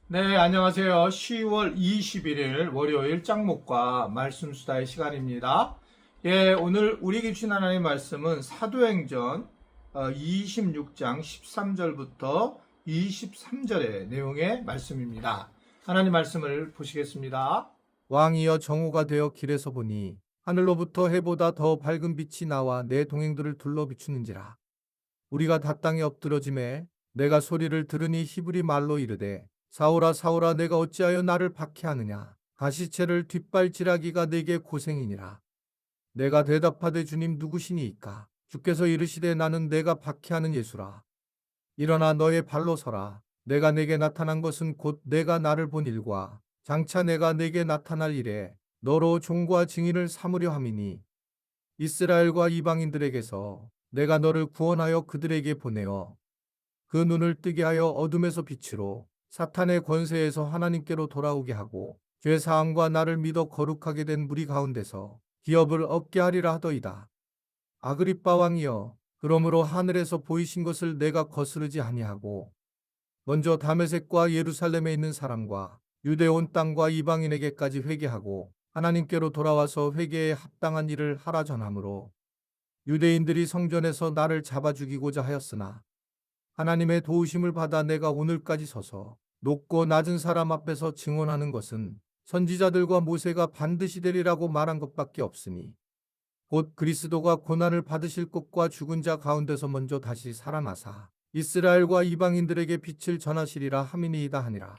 네, 안녕하세요. 10월 21일 월요일 짱목과 말씀 수다의 시간입니다. 예, 오늘 우리 주신 하나님의 말씀은 사도행전 26장 13절부터 23절의 내용의 말씀입니다. 하나님 말씀을 보시겠습니다. 왕이여 정오가 되어 길에서 보니 하늘로부터 해보다 더 밝은 빛이 나와 내 동행들을 둘러 비추는지라. 우리가 다 땅에 엎드러짐에 내가 소리를 들으니 히브리 말로 이르되 사울아 사울아 내가 어찌하여 나를 박해하느냐. 가시체를 뒷발질하기가 내게 고생이니라. 내가 대답하되 주님 누구시니이까. 주께서 이르시되 나는 내가 박해하는 예수라. 일어나 너의 발로 서라. 내가 내게 나타난 것은 곧 내가 나를 본 일과 장차 내가 내게 나타날 일에 너로 종과 증인을 삼으려 함이니 이스라엘과 이방인들에게서 내가 너를 구원하여 그들에게 보내어 그 눈을 뜨게 하여 어둠에서 빛으로 사탄의 권세에서 하나님께로 돌아오게 하고 죄사함과 나를 믿어 거룩하게 된 무리 가운데서 기업을 얻게 하리라 하더이다. 아그리빠 왕이여, 그러므로 하늘에서 보이신 것을 내가 거스르지 아니하고 먼저 다메섹과 예루살렘에 있는 사람과 유대 온 땅과 이방인에게까지 회개하고 하나님께로 돌아와서 회개에 합당한 일을 하라 전하므로 유대인들이 성전에서 나를 잡아 죽이고자 하였으나 하나님의 도우심을 받아 내가 오늘까지 서서 높고 낮은 사람 앞에서 증언하는 것은 선지자들과 모세가 반드시 되리라고 말한 것밖에 없으니 곧 그리스도가 고난을 받으실 것과 죽은 자 가운데서 먼저 다시 살아나사 이스라엘과 이방인들에게 빛을 전하시리라 함이니이다 하니라.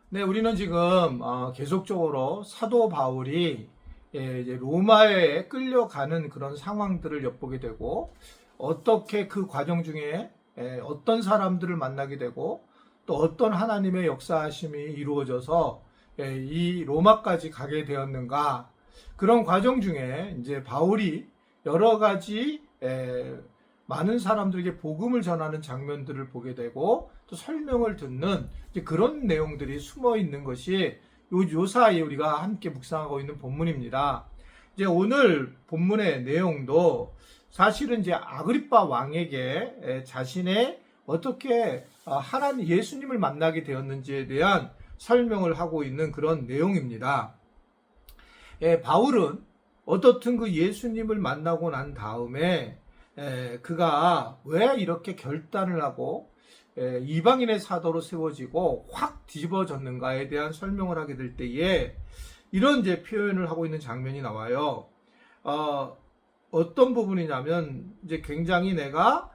네, 우리는 지금 계속적으로 사도 바울이 이제 로마에 끌려가는 그런 상황들을 엿보게 되고 어떻게 그 과정 중에 어떤 사람들을 만나게 되고 또 어떤 하나님의 역사하심이 이루어져서 이 로마까지 가게 되었는가, 그런 과정 중에 이제 바울이 여러 가지 많은 사람들에게 복음을 전하는 장면들을 보게 되고 또 설명을 듣는 그런 내용들이 숨어 있는 것이 요 사이에 우리가 함께 묵상하고 있는 본문입니다. 이제 오늘 본문의 내용도 사실은 이제 아그리빠 왕에게 자신의 어떻게 하나님 예수님을 만나게 되었는지에 대한 설명을 하고 있는 그런 내용입니다. 바울은 어떻든 그 예수님을 만나고 난 다음에 그가 왜 이렇게 결단을 하고 이방인의 사도로 세워지고 확 뒤집어졌는가에 대한 설명을 하게 될 때에 이런 이제 표현을 하고 있는 장면이 나와요. 어떤 부분이냐면 이제 굉장히 내가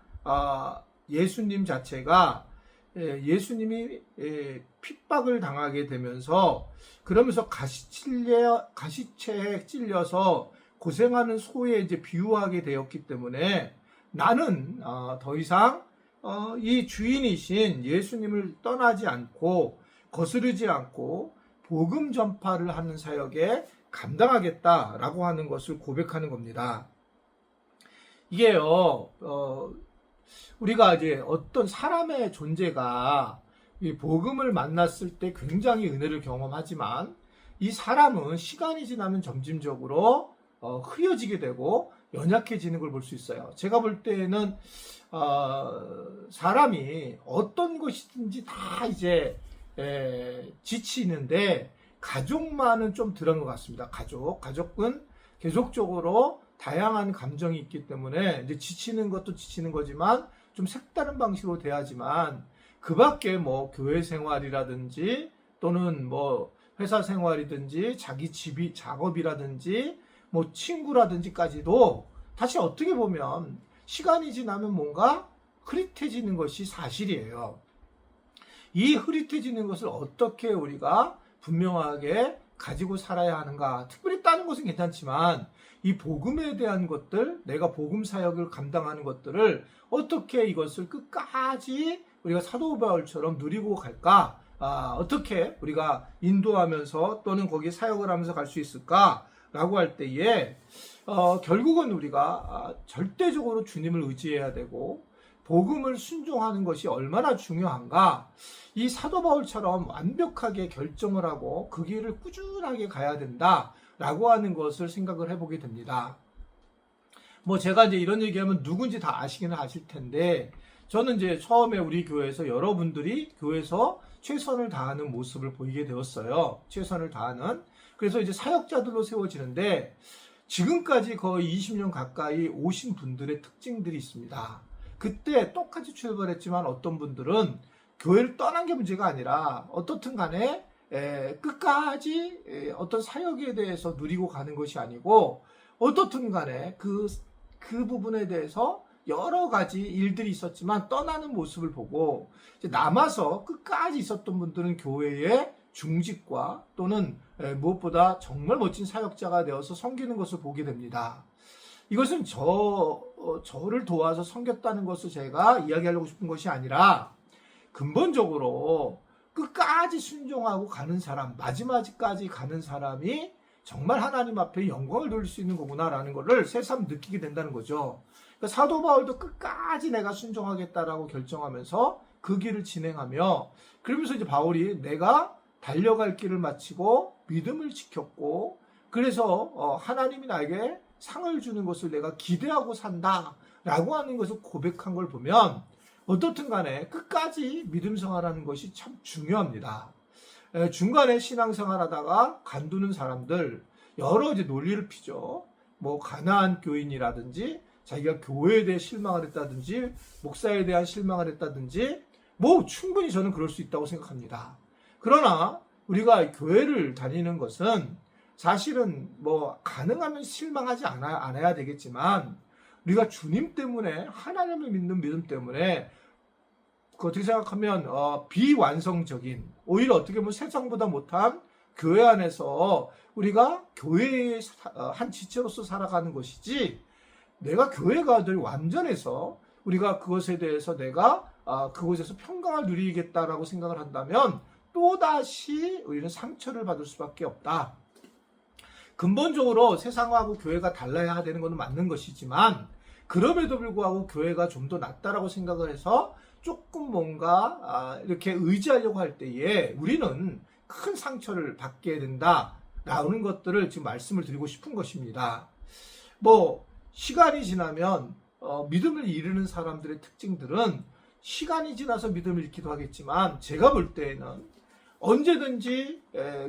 예수님 자체가 예수님이 핍박을 당하게 되면서 그러면서 가시체에 찔려서 고생하는 소에 이제 비유하게 되었기 때문에 나는 더 이상 이 주인이신 예수님을 떠나지 않고 거스르지 않고 복음 전파를 하는 사역에 감당하겠다라고 하는 것을 고백하는 겁니다. 이게요, 우리가 이제 어떤 사람의 존재가 이 복음을 만났을 때 굉장히 은혜를 경험하지만 이 사람은 시간이 지나면 점진적으로 흐려지게 되고 연약해지는 걸 볼 수 있어요. 제가 볼 때는 사람이 어떤 것이든지 다 이제 지치는데 가족만은 좀 덜한 것 같습니다. 가족은 계속적으로 다양한 감정이 있기 때문에 이제 지치는 것도 지치는 거지만 좀 색다른 방식으로 돼야지만 그 밖에 뭐 교회 생활이라든지 또는 뭐 회사 생활이든지 자기 집이 작업이라든지 뭐 친구라든지까지도 다시 어떻게 보면 시간이 지나면 뭔가 흐릿해지는 것이 사실이에요. 이 흐릿해지는 것을 어떻게 우리가 분명하게 가지고 살아야 하는가. 특별히 다른 것은 괜찮지만 이 복음에 대한 것들, 내가 복음 사역을 감당하는 것들을 어떻게 이것을 끝까지 우리가 사도 바울처럼 누리고 갈까? 어떻게 우리가 인도하면서 또는 거기에 사역을 하면서 갈 수 있을까? 라고 할 때에 결국은 우리가 절대적으로 주님을 의지해야 되고 복음을 순종하는 것이 얼마나 중요한가. 이 사도 바울처럼 완벽하게 결정을 하고 그 길을 꾸준하게 가야 된다라고 하는 것을 생각을 해보게 됩니다. 뭐 제가 이제 이런 얘기하면 누군지 다 아시기는 아실 텐데 저는 이제 처음에 우리 교회에서 여러분들이 교회에서 최선을 다하는 모습을 보이게 되었어요. 최선을 다하는. 그래서 이제 사역자들로 세워지는데 지금까지 거의 20년 가까이 오신 분들의 특징들이 있습니다. 그때 똑같이 출발했지만 어떤 분들은 교회를 떠난 게 문제가 아니라 어떻든 간에 끝까지 어떤 사역에 대해서 누리고 가는 것이 아니고 어떻든 간에 그 부분에 대해서 여러 가지 일들이 있었지만 떠나는 모습을 보고 이제 남아서 끝까지 있었던 분들은 교회의 중직과 또는 무엇보다 정말 멋진 사역자가 되어서 섬기는 것을 보게 됩니다. 이것은 저를 도와서 섬겼다는 것을 제가 이야기하려고 싶은 것이 아니라 근본적으로 끝까지 순종하고 가는 사람, 마지막까지 가는 사람이 정말 하나님 앞에 영광을 돌릴 수 있는 거구나라는 것을 새삼 느끼게 된다는 거죠. 그러니까 사도 바울도 끝까지 내가 순종하겠다라고 결정하면서 그 길을 진행하며 그러면서 이제 바울이 내가 달려갈 길을 마치고 믿음을 지켰고 그래서 하나님이 나에게 상을 주는 것을 내가 기대하고 산다라고 하는 것을 고백한 걸 보면 어떻든 간에 끝까지 믿음 생활하는 것이 참 중요합니다. 중간에 신앙생활 하다가 간두는 사람들 여러 이제 논리를 피죠. 뭐 가나안 교인이라든지 자기가 교회에 대해 실망을 했다든지 목사에 대한 실망을 했다든지 뭐 충분히 저는 그럴 수 있다고 생각합니다. 그러나 우리가 교회를 다니는 것은 사실은 뭐 가능하면 실망하지 않아야 되겠지만 우리가 주님 때문에 하나님을 믿는 믿음 때문에 어떻게 생각하면 비완성적인 오히려 어떻게 보면 세상보다 못한 교회 안에서 우리가 교회의 한 지체로서 살아가는 것이지 내가 교회가 늘 완전해서 우리가 그것에 대해서 내가 그곳에서 평강을 누리겠다라고 생각을 한다면 또다시 우리는 상처를 받을 수밖에 없다. 근본적으로 세상하고 교회가 달라야 되는 것은 맞는 것이지만 그럼에도 불구하고 교회가 좀 더 낫다라고 생각을 해서 조금 뭔가 이렇게 의지하려고 할 때에 우리는 큰 상처를 받게 된다라는 것들을 지금 말씀을 드리고 싶은 것입니다. 뭐 시간이 지나면 믿음을 잃는 사람들의 특징들은 시간이 지나서 믿음을 잃기도 하겠지만 제가 볼 때에는 언제든지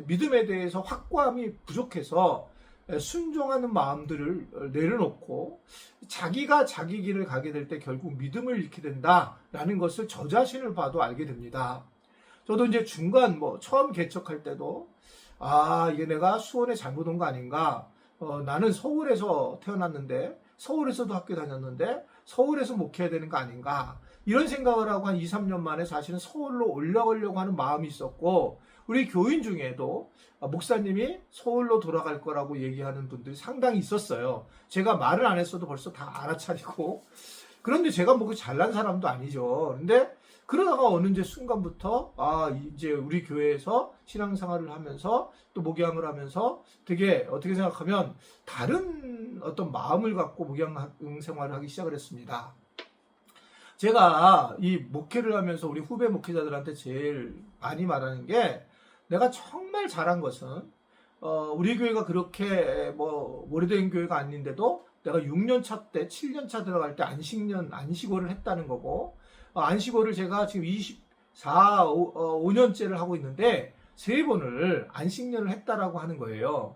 믿음에 대해서 확고함이 부족해서 순종하는 마음들을 내려놓고 자기가 자기 길을 가게 될 때 결국 믿음을 잃게 된다라는 것을 저 자신을 봐도 알게 됩니다. 저도 이제 중간 처음 개척할 때도 이게 내가 수원에 잘못 온 거 아닌가? 나는 서울에서 태어났는데 서울에서도 학교 다녔는데 서울에서 목회해야 되는 거 아닌가? 이런 생각을 하고 한 2, 3년 만에 사실은 서울로 올라가려고 하는 마음이 있었고 우리 교인 중에도 목사님이 서울로 돌아갈 거라고 얘기하는 분들이 상당히 있었어요. 제가 말을 안 했어도 벌써 다 알아차리고 그런데 제가 뭐 잘난 사람도 아니죠. 근데 그러다가 어느 이제 순간부터 이제 우리 교회에서 신앙생활을 하면서 또 목양을 하면서 되게 어떻게 생각하면 다른 어떤 마음을 갖고 목양 생활을 하기 시작을 했습니다. 제가 이 목회를 하면서 우리 후배 목회자들한테 제일 많이 말하는 게 내가 정말 잘한 것은 우리 교회가 그렇게 오래된 교회가 아닌데도 내가 6년차 때 7년차 들어갈 때 안식월을 했다는 거고 안식월을 제가 지금 5년째를 하고 있는데 3번을 안식년을 했다라고 하는 거예요.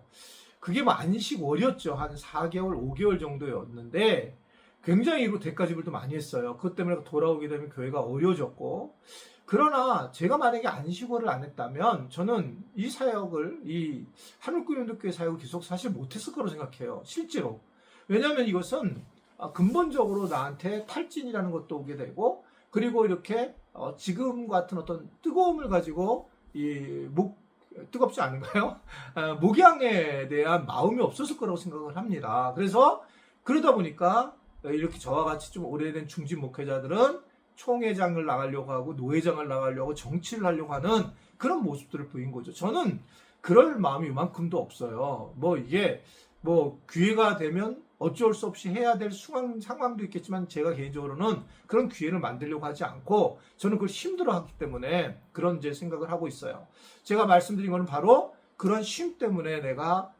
그게 안식월이었죠. 한 4개월, 5개월 정도였는데 굉장히 이거 대가지불도 많이 했어요. 그것 때문에 돌아오게 되면 교회가 어려워졌고 그러나 제가 만약에 안식월을 안 했다면 저는 이 사역을 이 한울교회교회 사역을 계속 사실 못했을 거라고 생각해요. 실제로. 왜냐하면 이것은 근본적으로 나한테 탈진이라는 것도 오게 되고 그리고 이렇게 지금 같은 어떤 뜨거움을 가지고 뜨겁지 않은가요? 목양에 대한 마음이 없었을 거라고 생각을 합니다. 그래서 그러다 보니까 이렇게 저와 같이 좀 오래된 중진 목회자들은 총회장을 나가려고 하고 노회장을 나가려고 정치를 하려고 하는 그런 모습들을 보인 거죠. 저는 그럴 마음이 이만큼도 없어요. 이게 기회가 되면 어쩔 수 없이 해야 될 상황도 있겠지만 제가 개인적으로는 그런 기회를 만들려고 하지 않고 저는 그걸 힘들어하기 때문에 그런 이제 생각을 하고 있어요. 제가 말씀드린 거는 바로 그런 쉼 때문에 내가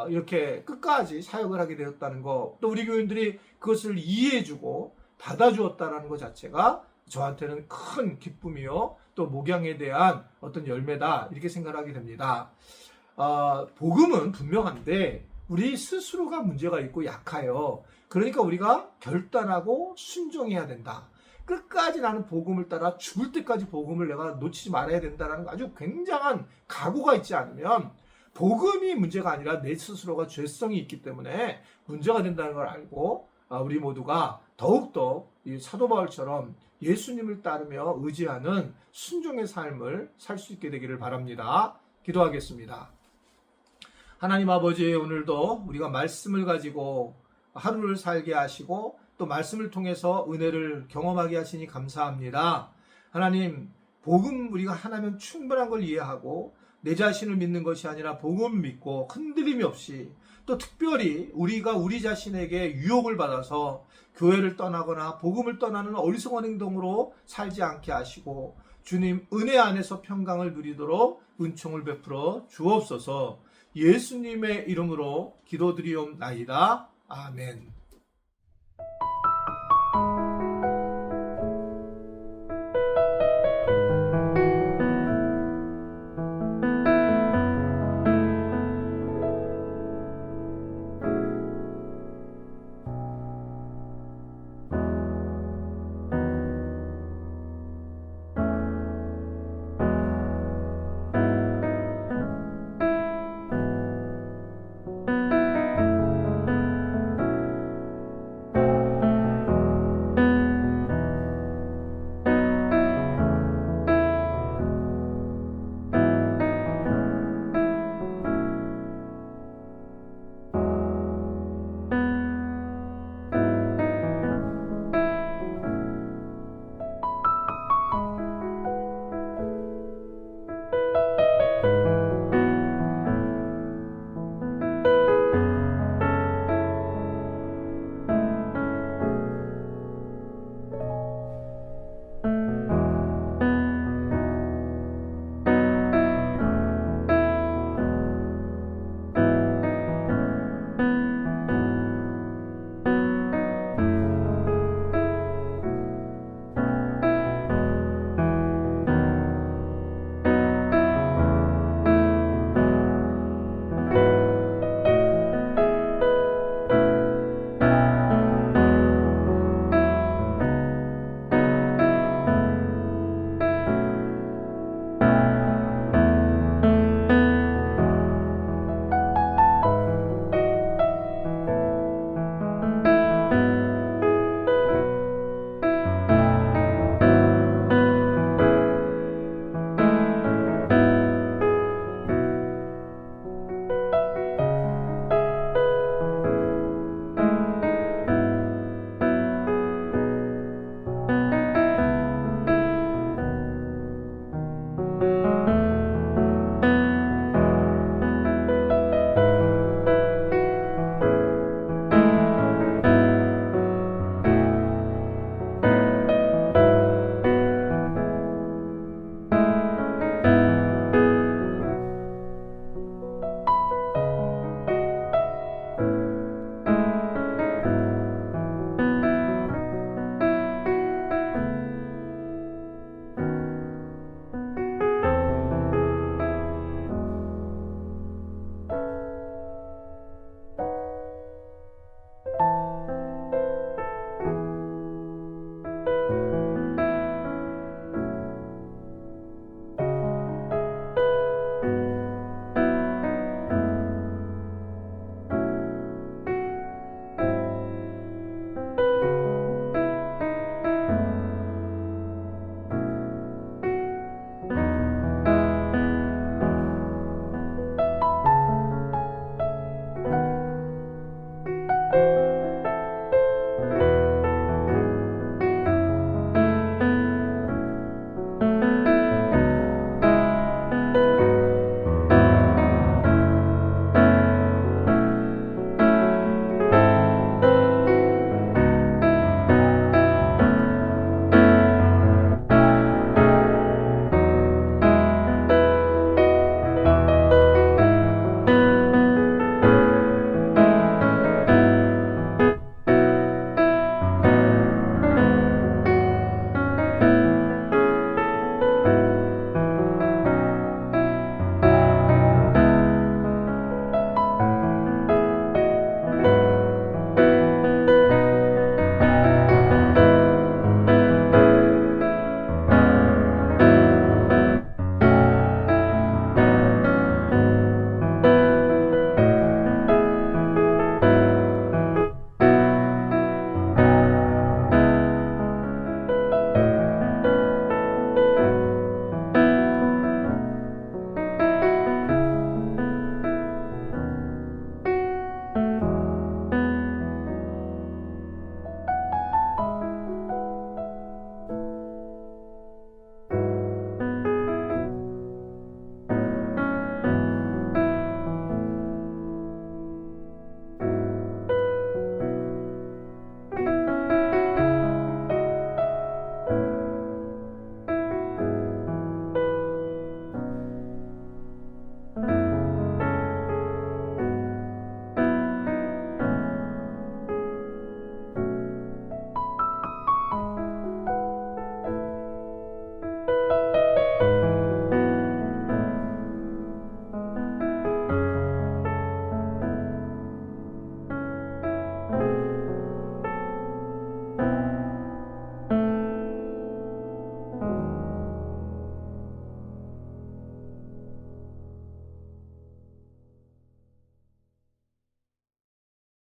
이렇게 끝까지 사역을 하게 되었다는 거, 또 우리 교인들이 그것을 이해해주고 받아주었다는 것 자체가 저한테는 큰 기쁨이요 또 목양에 대한 어떤 열매다 이렇게 생각하게 됩니다. 복음은 분명한데 우리 스스로가 문제가 있고 약해요. 그러니까 우리가 결단하고 순종해야 된다. 끝까지 나는 복음을 따라 죽을 때까지 복음을 내가 놓치지 말아야 된다는 아주 굉장한 각오가 있지 않으면 복음이 문제가 아니라 내 스스로가 죄성이 있기 때문에 문제가 된다는 걸 알고 우리 모두가 더욱더 이 사도 바울처럼 예수님을 따르며 의지하는 순종의 삶을 살 수 있게 되기를 바랍니다. 기도하겠습니다. 하나님 아버지, 오늘도 우리가 말씀을 가지고 하루를 살게 하시고 또 말씀을 통해서 은혜를 경험하게 하시니 감사합니다. 하나님, 복음 우리가 하나면 충분한 걸 이해하고 내 자신을 믿는 것이 아니라 복음 믿고 흔들림이 없이 또 특별히 우리가 우리 자신에게 유혹을 받아서 교회를 떠나거나 복음을 떠나는 어리석은 행동으로 살지 않게 하시고 주님 은혜 안에서 평강을 누리도록 은총을 베풀어 주옵소서. 예수님의 이름으로 기도드리옵나이다. 아멘.